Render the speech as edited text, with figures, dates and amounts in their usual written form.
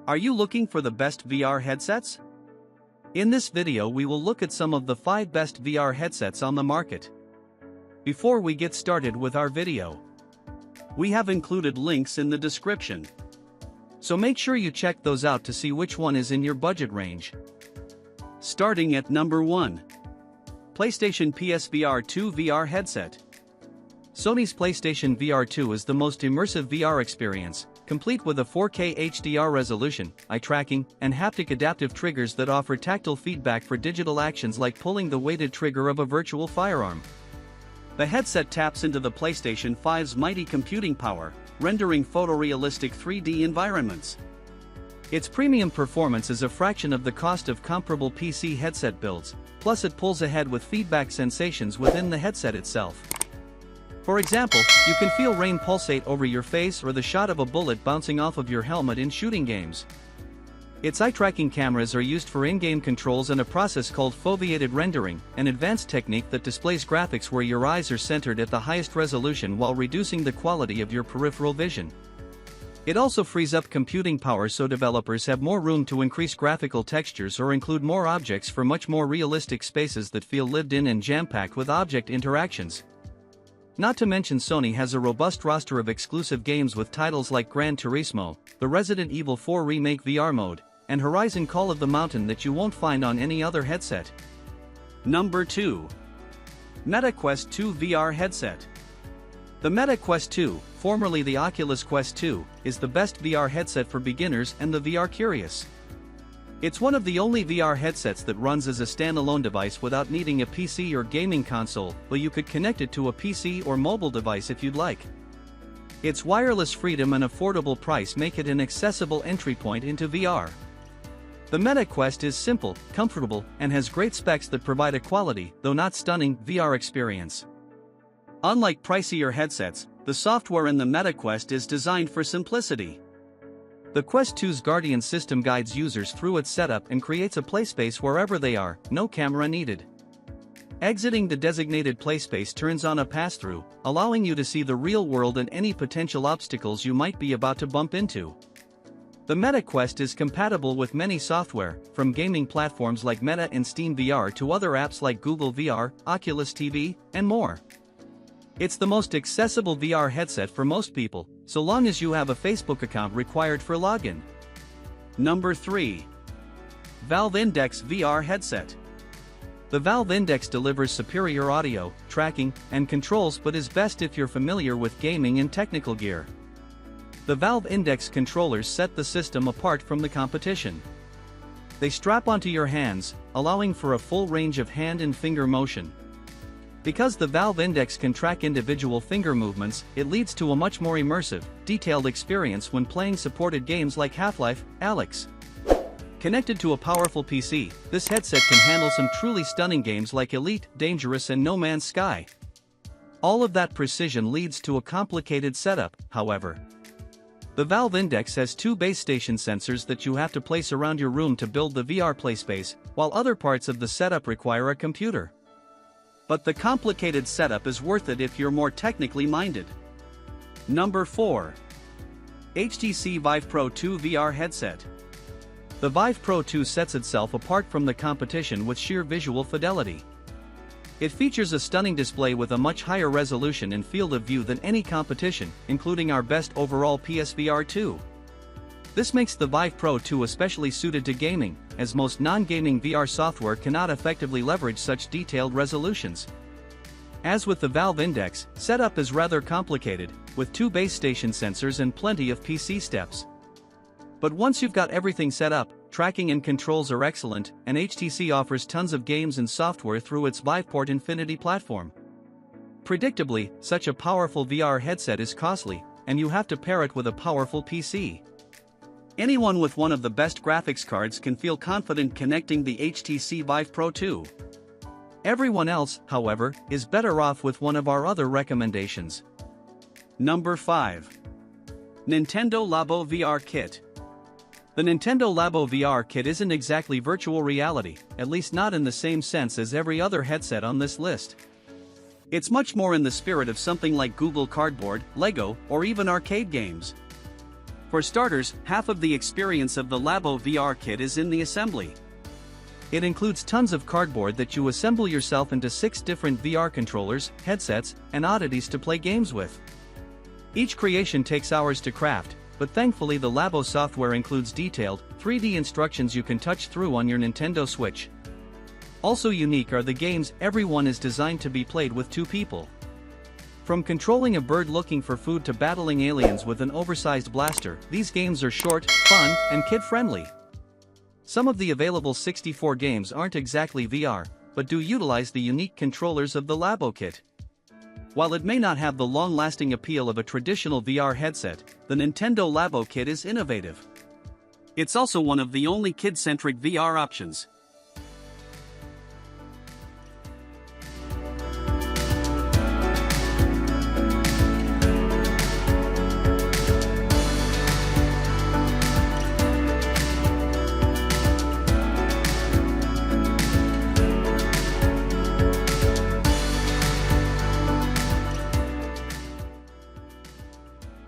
Are you looking for the best VR headsets? In this video we will look at some of the 5 best VR headsets on the market. Before we get started with our video, we have included links in the description. So make sure you check those out to see which one is in your budget range. Starting at number 1. PlayStation PSVR 2 VR Headset. Sony's PlayStation VR 2 is the most immersive VR experience, complete with a 4K HDR resolution, eye tracking, and haptic adaptive triggers that offer tactile feedback for digital actions like pulling the weighted trigger of a virtual firearm. The headset taps into the PlayStation 5's mighty computing power, rendering photorealistic 3D environments. Its premium performance is a fraction of the cost of comparable PC headset builds, plus it pulls ahead with feedback sensations within the headset itself. For example, you can feel rain pulsate over your face or the shot of a bullet bouncing off of your helmet in shooting games. Its eye-tracking cameras are used for in-game controls and a process called foveated rendering, an advanced technique that displays graphics where your eyes are centered at the highest resolution while reducing the quality of your peripheral vision. It also frees up computing power so developers have more room to increase graphical textures or include more objects for much more realistic spaces that feel lived in and jam-packed with object interactions. Not to mention Sony has a robust roster of exclusive games with titles like Gran Turismo, the Resident Evil 4 Remake VR mode, and Horizon Call of the Mountain that you won't find on any other headset. Number 2. Meta Quest 2 VR Headset. The Meta Quest 2, formerly the Oculus Quest 2, is the best VR headset for beginners and the VR curious. It's one of the only VR headsets that runs as a standalone device without needing a PC or gaming console, but you could connect it to a PC or mobile device if you'd like. Its wireless freedom and affordable price make it an accessible entry point into VR. The Meta Quest is simple, comfortable, and has great specs that provide a quality, though not stunning, VR experience. Unlike pricier headsets, the software in the Meta Quest is designed for simplicity. The Quest 2's Guardian system guides users through its setup and creates a playspace wherever they are, no camera needed. Exiting the designated playspace turns on a pass-through, allowing you to see the real world and any potential obstacles you might be about to bump into. The Meta Quest is compatible with many software, from gaming platforms like Meta and Steam VR to other apps like Google VR, Oculus TV, and more. It's the most accessible VR headset for most people, so long as you have a Facebook account required for login. Number 3. Valve Index VR Headset. The Valve Index delivers superior audio, tracking, and controls but is best if you're familiar with gaming and technical gear. The Valve Index controllers set the system apart from the competition. They strap onto your hands, allowing for a full range of hand and finger motion. Because the Valve Index can track individual finger movements, it leads to a much more immersive, detailed experience when playing supported games like Half-Life, Alyx. Connected to a powerful PC, this headset can handle some truly stunning games like Elite, Dangerous and No Man's Sky. All of that precision leads to a complicated setup, however. The Valve Index has 2 base station sensors that you have to place around your room to build the VR playspace, while other parts of the setup require a computer. But the complicated setup is worth it if you're more technically minded. Number 4. HTC Vive Pro 2 VR Headset. The Vive Pro 2 sets itself apart from the competition with sheer visual fidelity. It features a stunning display with a much higher resolution and field of view than any competition, including our best overall PSVR 2. This makes the Vive Pro 2 especially suited to gaming, as most non-gaming VR software cannot effectively leverage such detailed resolutions. As with the Valve Index, setup is rather complicated, with 2 base station sensors and plenty of PC steps. But once you've got everything set up, tracking and controls are excellent, and HTC offers tons of games and software through its VivePort Infinity platform. Predictably, such a powerful VR headset is costly, and you have to pair it with a powerful PC. Anyone with one of the best graphics cards can feel confident connecting the HTC Vive Pro 2. Everyone else, however, is better off with one of our other recommendations. Number 5. Nintendo Labo VR Kit. The Nintendo Labo VR Kit isn't exactly virtual reality, at least not in the same sense as every other headset on this list. It's much more in the spirit of something like Google Cardboard, Lego, or even arcade games. For starters, half of the experience of the Labo VR Kit is in the assembly. It includes tons of cardboard that you assemble yourself into 6 different VR controllers, headsets, and oddities to play games with. Each creation takes hours to craft, but thankfully the Labo software includes detailed, 3D instructions you can touch through on your Nintendo Switch. Also unique are the games. Everyone is designed to be played with 2 people. From controlling a bird looking for food to battling aliens with an oversized blaster, these games are short, fun, and kid-friendly. Some of the available 64 games aren't exactly VR, but do utilize the unique controllers of the Labo Kit. While it may not have the long-lasting appeal of a traditional VR headset, the Nintendo Labo Kit is innovative. It's also one of the only kid-centric VR options.